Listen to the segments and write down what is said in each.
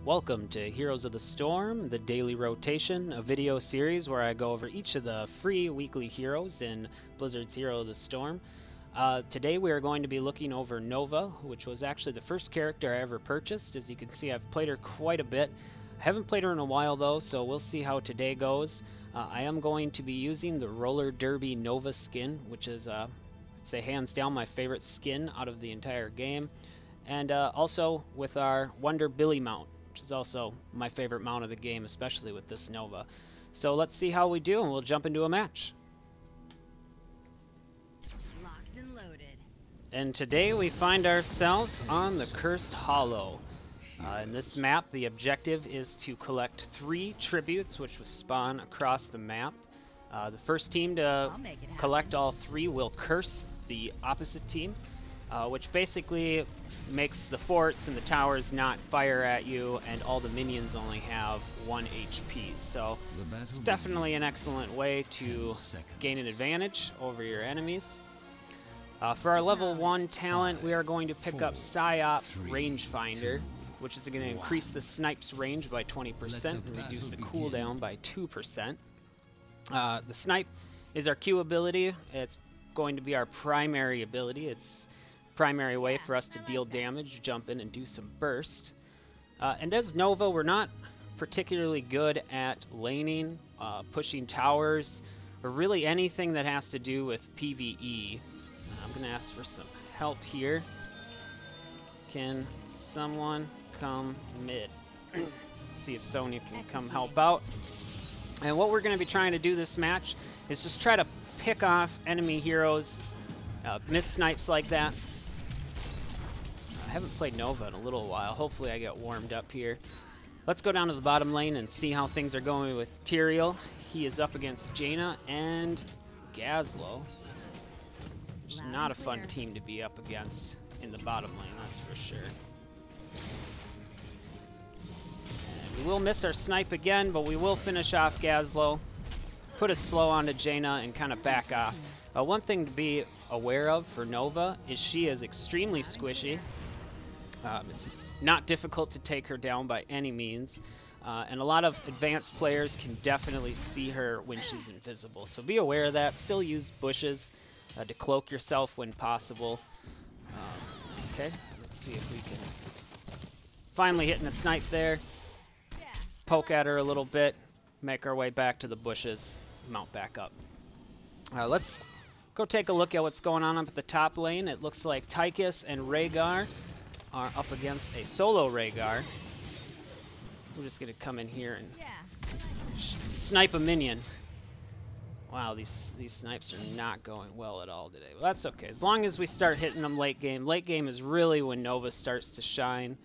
Welcome to Heroes of the Storm, the daily rotation, a video series where I go over each of the free weekly heroes in Blizzard's Hero of the Storm. Today we are going to be looking over Nova, which was actually the first character I ever purchased. As you can see, I've played her quite a bit. I haven't played her in a while though, so we'll see how today goes. I am going to be using the Roller Derby Nova skin, which is, I'd say hands down my favorite skin out of the entire game. And also with our Wonder Billy mount, which is also my favorite mount of the game, especially with this Nova. So let's see how we do, and we'll jump into a match. Locked and loaded. And today we find ourselves on the Cursed Hollow. In this map, the objective is to collect 3 tributes, which will spawn across the map. The first team to collect all 3 will curse the opposite team, which basically makes the forts and the towers not fire at you, and all the minions only have 1 HP. So it's definitely an excellent way to gain an advantage over your enemies. For our level 1 talent, we are going to pick up Psi-Op Rangefinder, which is going to increase the Snipes range by 20% and reduce the cooldown by 2%. The Snipe is our Q ability. It's going to be our primary ability. It's primary way for us to deal damage, jump in and do some burst. And as Nova, we're not particularly good at laning, pushing towers, or really anything that has to do with PvE. I'm going to ask for some help here. Can someone come mid? See if Sonya can come help out. And what we're going to be trying to do this match is just try to pick off enemy heroes, miss snipes like that. I haven't played Nova in a little while. Hopefully I get warmed up here. Let's go down to the bottom lane and see how things are going with Tyrael. He is up against Jaina and Gazlowe, which is not a fun team to be up against in the bottom lane, that's for sure. And we will miss our snipe again, but we will finish off Gazlowe, put a slow onto Jaina, and kind of back off. One thing to be aware of for Nova is she is extremely squishy. It's not difficult to take her down by any means, and a lot of advanced players can definitely see her when she's invisible. So be aware of that. Still use bushes to cloak yourself when possible. Okay, let's see if we can finally hitting a snipe there. Poke at her a little bit, make our way back to the bushes, mount back up. Let's go take a look at what's going on up at the top lane. It looks like Tychus and Rhaegar are up against a solo Rhaegar. We're just going to come in here and snipe a minion. Wow, these snipes are not going well at all today. Well, that's okay. As long as we start hitting them late game. Late game is really when Nova starts to shine.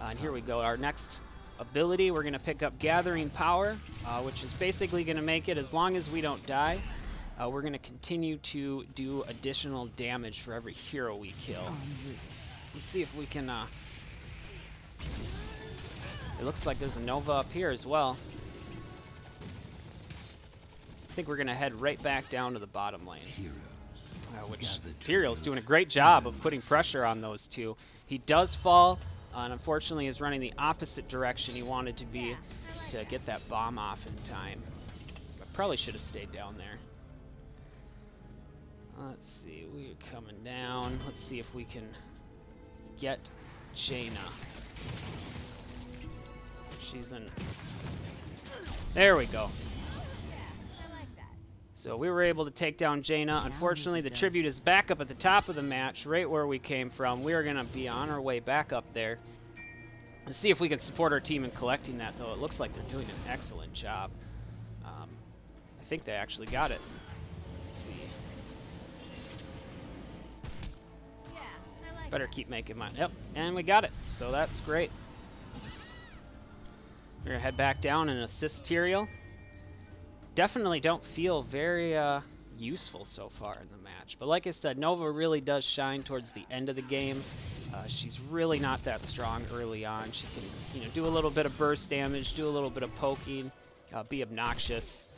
And here we go. Our next ability, we're going to pick up Gathering Power, which is basically going to make it, as long as we don't die, we're going to continue to do additional damage for every hero we kill. Let's see if we can, it looks like there's a Nova up here as well. I think we're going to head right back down to the bottom lane, which Tyrael's doing a great job of putting pressure on those two. He does fall, and unfortunately is running the opposite direction he wanted to be to get that bomb off in time. I probably should have stayed down there. Let's see, we're coming down. Let's see if we can get Jaina. She's in. There we go. So we were able to take down Jaina. Unfortunately, the tribute is back up at the top of the match, right where we came from. We are going to be on our way back up there. Let's see if we can support our team in collecting that, though. It looks like they're doing an excellent job. I think they actually got it. Let's see. Better keep making mine. Yep, and we got it. So that's great. We're going to head back down and assist Tyrael. Definitely don't feel very useful so far in the match. But like I said, Nova really does shine towards the end of the game. She's really not that strong early on. She can, do a little bit of burst damage, do a little bit of poking, be obnoxious.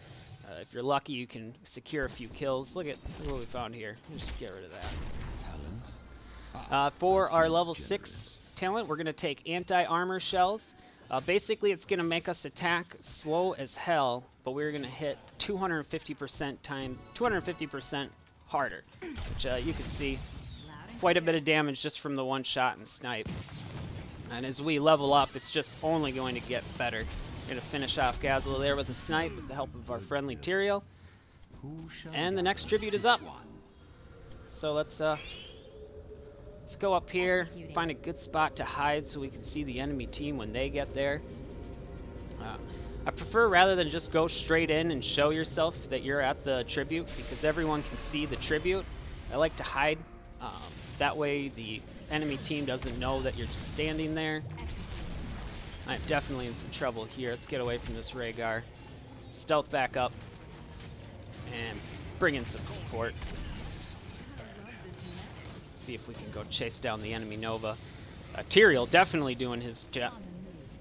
If you're lucky, you can secure a few kills. Look at what we found here. Let's just get rid of that. For our level 6 talent, we're going to take anti-armor shells. Basically, it's going to make us attack slow as hell, but we're going to hit 250% harder, which you can see quite a bit of damage just from the one shot and snipe. And as we level up, it's just only going to get better. We're going to finish off Gazlo there with a snipe with the help of our friendly Tyrael. And the next tribute is up. So let's go up here, find a good spot to hide so we can see the enemy team when they get there. I prefer rather than just go straight in and show yourself that you're at the tribute, because everyone can see the tribute. I like to hide. That way the enemy team doesn't know that you're just standing there. I'm definitely in some trouble here. Let's get away from this Rhaegar. Stealth back up and bring in some support. See if we can go chase down the enemy Nova. Tyrael definitely doing his job.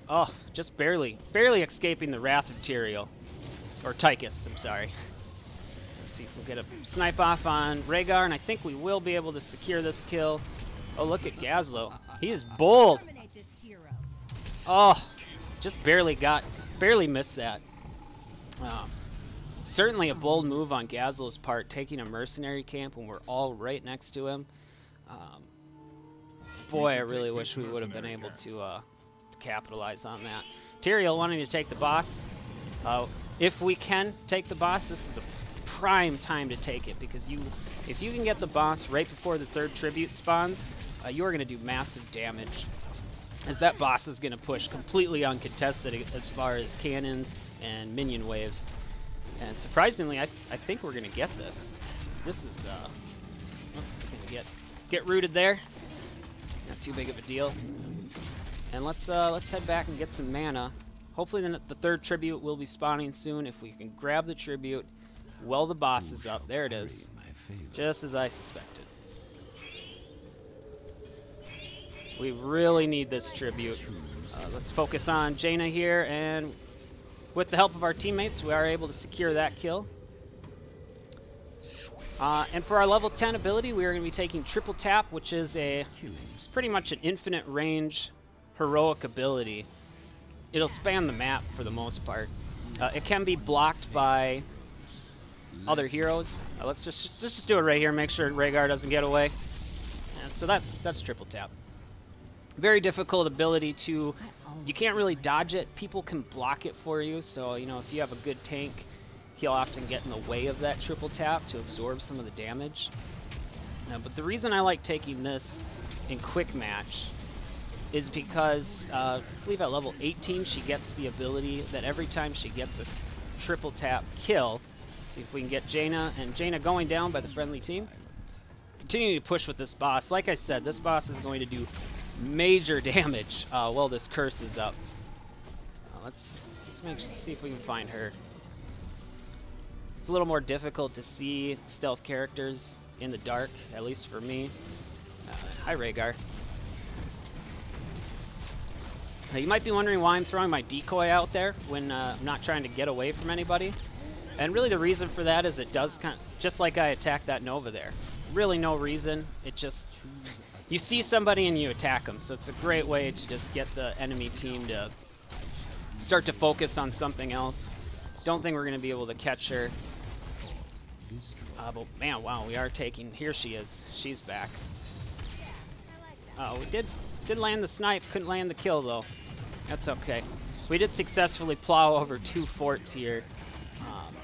Oh, just barely escaping the wrath of Tyrael. Or Tychus, I'm sorry. Let's see if we'll get a snipe off on Rhaegar, and I think we will be able to secure this kill. Oh, look at Gazlo. He is bold. Oh, just barely missed that. Certainly a bold move on Gazlo's part, taking a mercenary camp when we're all right next to him. Boy, I really wish we would have been able to capitalize on that. Tyrael wanting to take the boss. If we can take the boss, this is a prime time to take it, because if you can get the boss right before the third tribute spawns, you are going to do massive damage, as that boss is going to push completely uncontested as far as cannons and minion waves. And surprisingly, I think we're going to get this. This is just going to get rooted there. Not too big of a deal. And let's head back and get some mana. Hopefully the third tribute will be spawning soon. If we can grab the tribute while the boss is up. There it is. Just as I suspected. We really need this tribute. Let's focus on Jaina here, and with the help of our teammates, we are able to secure that kill. And for our level 10 ability, we are going to be taking Triple Tap, which is pretty much an infinite range heroic ability. It'll span the map for the most part. It can be blocked by other heroes. Let's just do it right here, make sure Rhaegar doesn't get away. And so that's Triple Tap. Very difficult ability to... You can't really dodge it. People can block it for you, so you know, if you have a good tank, he'll often get in the way of that Triple Tap to absorb some of the damage. But the reason I like taking this in quick match is because I believe at level 18 she gets the ability that every time she gets a Triple Tap kill, see if we can get Jaina, and Jaina going down by the friendly team. Continuing to push with this boss. Like I said, this boss is going to do major damage while this curse is up. Let's see if we can find her. It's a little more difficult to see stealth characters in the dark, at least for me. Hi, Rhaegar. You might be wondering why I'm throwing my decoy out there when I'm not trying to get away from anybody. And really the reason for that is it does kind of, just like I attacked that Nova there. Really no reason. It just, you see somebody and you attack them. So it's a great way to just get the enemy team to start to focus on something else. Don't think we're going to be able to catch her. But man, wow, we are taking, here she is. She's back. We did land the snipe, couldn't land the kill though. That's okay. We did successfully plow over 2 forts here,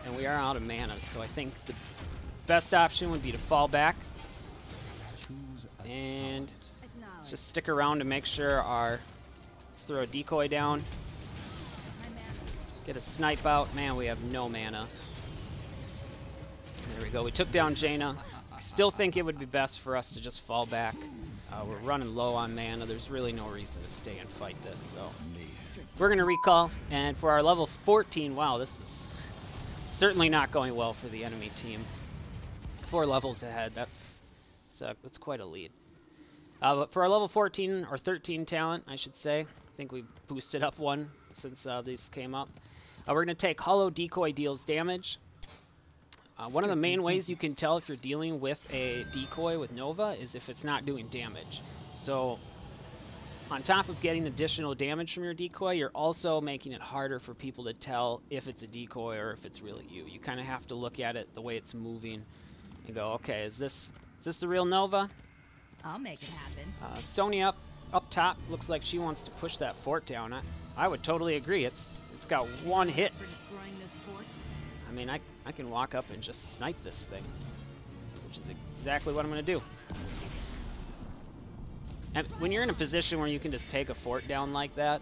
and we are out of mana, so I think the best option would be to fall back and just stick around to make sure let's throw a decoy down, get a snipe out. Man, we have no mana. There we go, we took down Jaina. I still think it would be best for us to just fall back. We're running low on mana. There's really no reason to stay and fight this, so we're going to recall. And for our level 14, wow, this is certainly not going well for the enemy team. 4 levels ahead. That's quite a lead. But for our level 14 or 13 talent, I should say, I think we boosted up 1 since these came up. We're going to take Hollow Decoy deals damage. One of the main ways you can tell if you're dealing with a decoy with Nova is if it's not doing damage. So on top of getting additional damage from your decoy, you're also making it harder for people to tell if it's a decoy or if it's really you. You kind of have to look at it the way it's moving and go, okay, is this the real Nova? I'll make it happen. Sonya up top looks like she wants to push that fort down. I would totally agree. It's got one hit. For destroying this fort. I mean, I can walk up and just snipe this thing, which is exactly what I'm going to do. And when you're in a position where you can just take a fort down like that,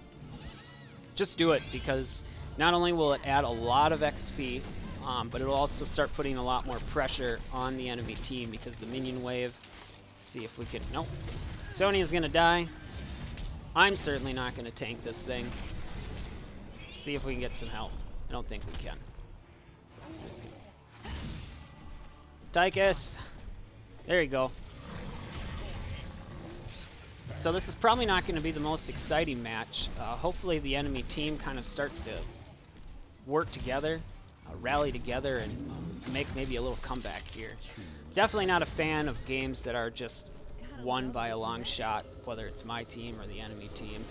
just do it, because not only will it add a lot of XP, but it'll also start putting a lot more pressure on the enemy team, because the minion wave, let's see if we can, nope. Sonya's going to die. I'm certainly not going to tank this thing. See if we can get some help. I don't think we can. Just kidding. Tychus! There you go. So this is probably not going to be the most exciting match. Hopefully the enemy team kind of starts to work together, rally together, and make maybe a little comeback here. Definitely not a fan of games that are just won by a long shot, whether it's my team or the enemy team.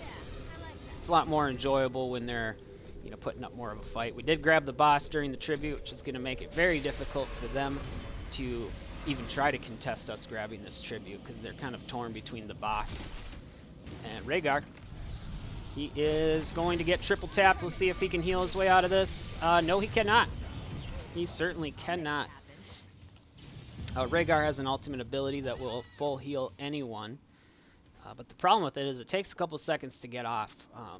It's a lot more enjoyable when they're, you know, putting up more of a fight. We did grab the boss during the tribute, which is going to make it very difficult for them to even try to contest us grabbing this tribute, because they're kind of torn between the boss and Rhaegar. He is going to get triple tapped. We'll see if he can heal his way out of this. No, he cannot. He certainly cannot. Rhaegar has an ultimate ability that will full heal anyone, but the problem with it is it takes a couple seconds to get off.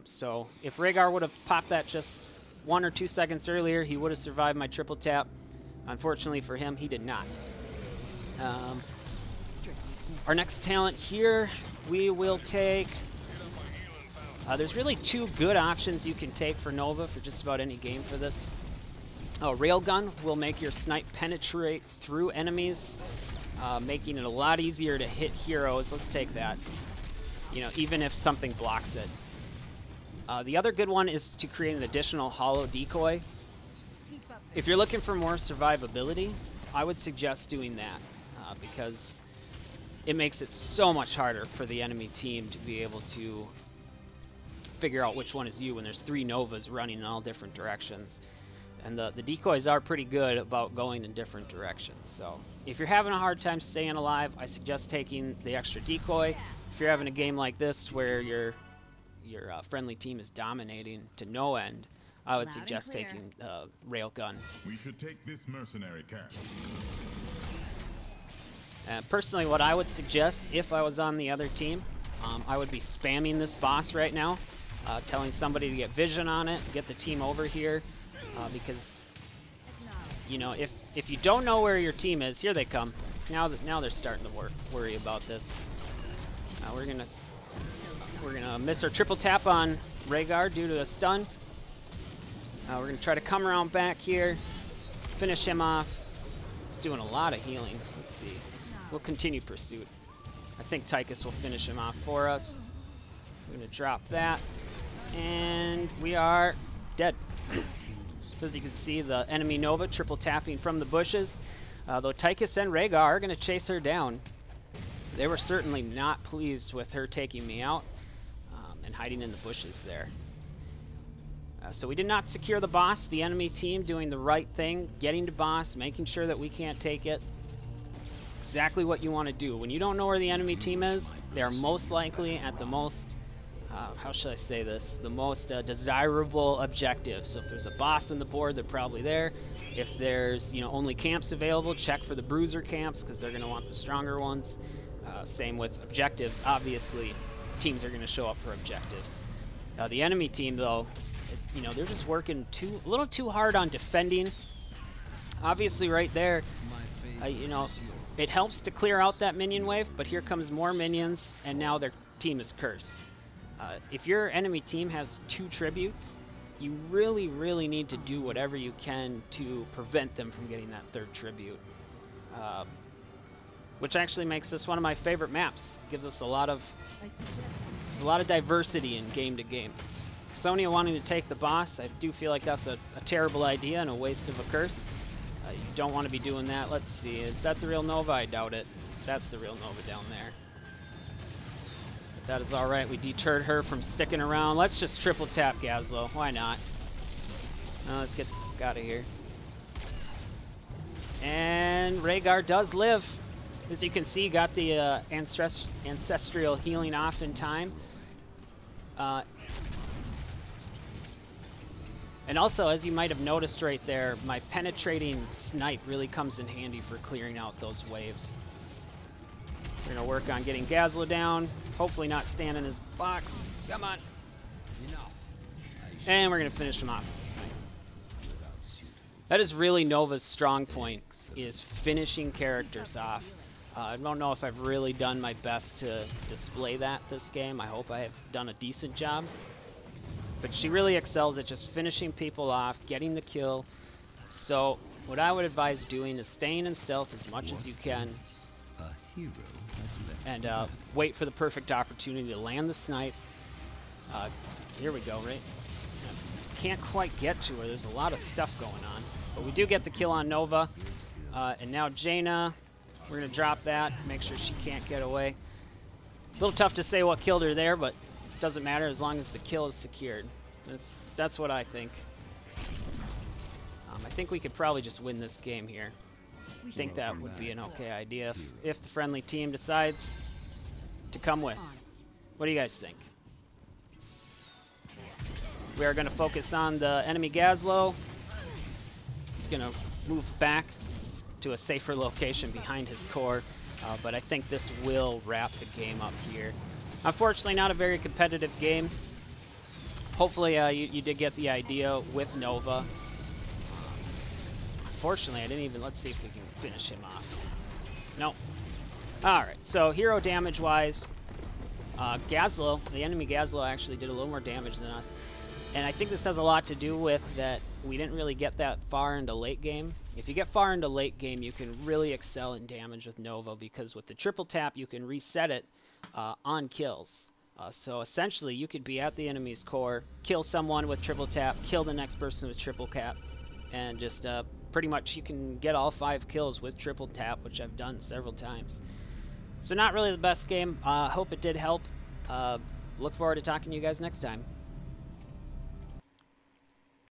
So if Rhaegar would have popped that just 1 or 2 seconds earlier, he would have survived my triple tap. Unfortunately for him, he did not. Our next talent here, we will take... there's really 2 good options you can take for Nova for just about any game for this. Railgun will make your snipe penetrate through enemies, making it a lot easier to hit heroes. Let's take that. You know, even if something blocks it. The other good one is to create an additional hollow decoy. If you're looking for more survivability, I would suggest doing that, because it makes it so much harder for the enemy team to be able to figure out which one is you when there's 3 Novas running in all different directions. And the decoys are pretty good about going in different directions. So if you're having a hard time staying alive, I suggest taking the extra decoy. If you're having a game like this where your friendly team is dominating to no end, I would suggest taking Railgun. We should take this mercenary camp. Personally, what I would suggest if I was on the other team, I would be spamming this boss right now, telling somebody to get vision on it, get the team over here, because, you know, if you don't know where your team is, here they come. Now they're starting to worry about this. We're gonna miss our triple tap on Rhaegar due to a stun. We're gonna try to come around back here, finish him off. He's doing a lot of healing. Let's see. We'll continue pursuit. I think Tychus will finish him off for us. We're gonna drop that, and we are dead. So as you can see, the enemy Nova triple tapping from the bushes. Though Tychus and Rhaegar are gonna chase her down. They were certainly not pleased with her taking me out and hiding in the bushes there. So we did not secure the boss. The enemy team doing the right thing, getting to boss, making sure that we can't take it. Exactly what you want to do. When you don't know where the enemy team is, they are most likely at the most, how should I say this, the most desirable objective. So if there's a boss on the board, they're probably there. If there's, you know, only camps available, check for the bruiser camps, because they're going to want the stronger ones. Same with objectives. Obviously, teams are going to show up for objectives. The enemy team, though, you know, they're just working a little too hard on defending. Obviously, right there, you know, it helps to clear out that minion wave, but here comes more minions, and now their team is cursed. If your enemy team has 2 tributes, you really, really need to do whatever you can to prevent them from getting that 3rd tribute. Which actually makes this one of my favorite maps. Gives us a lot of diversity in game to game. Sonya wanting to take the boss, I do feel like that's a terrible idea and a waste of a curse. You don't want to be doing that. Let's see, is that the real Nova? I doubt it. That's the real Nova down there. that is all right. We deterred her from sticking around. Let's just triple tap Gazlo. Why not? Let's get the fuck out of here. And Rhaegar does live. As you can see, got the ancestral healing off in time. And also, as you might have noticed right there, my penetrating snipe really comes in handy for clearing out those waves. We're going to work on getting Gazlo down. Hopefully not stand in his box. Come on. And we're going to finish him off with the snipe. That is really Nova's strong point, is finishing characters off. I don't know if I've really done my best to display that this game. I hope I have done a decent job. But she really excels at just finishing people off, getting the kill. So what I would advise doing is staying in stealth as much as you can. And wait for the perfect opportunity to land the snipe. Here we go, right? Can't quite get to her. There's a lot of stuff going on. But we do get the kill on Nova. And now Jaina, we're going to drop that, make sure she can't get away. A little tough to say what killed her there, but it doesn't matter as long as the kill is secured. That's what I think. I think we could probably just win this game here. I think that would be an okay idea if the friendly team decides to come with. What do you guys think? We are going to focus on the enemy Gazlo. He's going to move back to a safer location behind his core, but I think this will wrap the game up here. Unfortunately, not a very competitive game. Hopefully, you did get the idea with Nova. Unfortunately, I didn't even... Let's see if we can finish him off. Nope. Alright, so hero damage-wise, Gazlo, the enemy Gazlo actually did a little more damage than us. And I think this has a lot to do with that we didn't really get that far into late game. If you get far into late game, you can really excel in damage with Nova, because with the triple tap, you can reset it on kills. So essentially, you could be at the enemy's core, kill someone with triple tap, kill the next person with triple tap, and just pretty much you can get all 5 kills with triple tap, which I've done several times. So not really the best game. Hope it did help. Look forward to talking to you guys next time.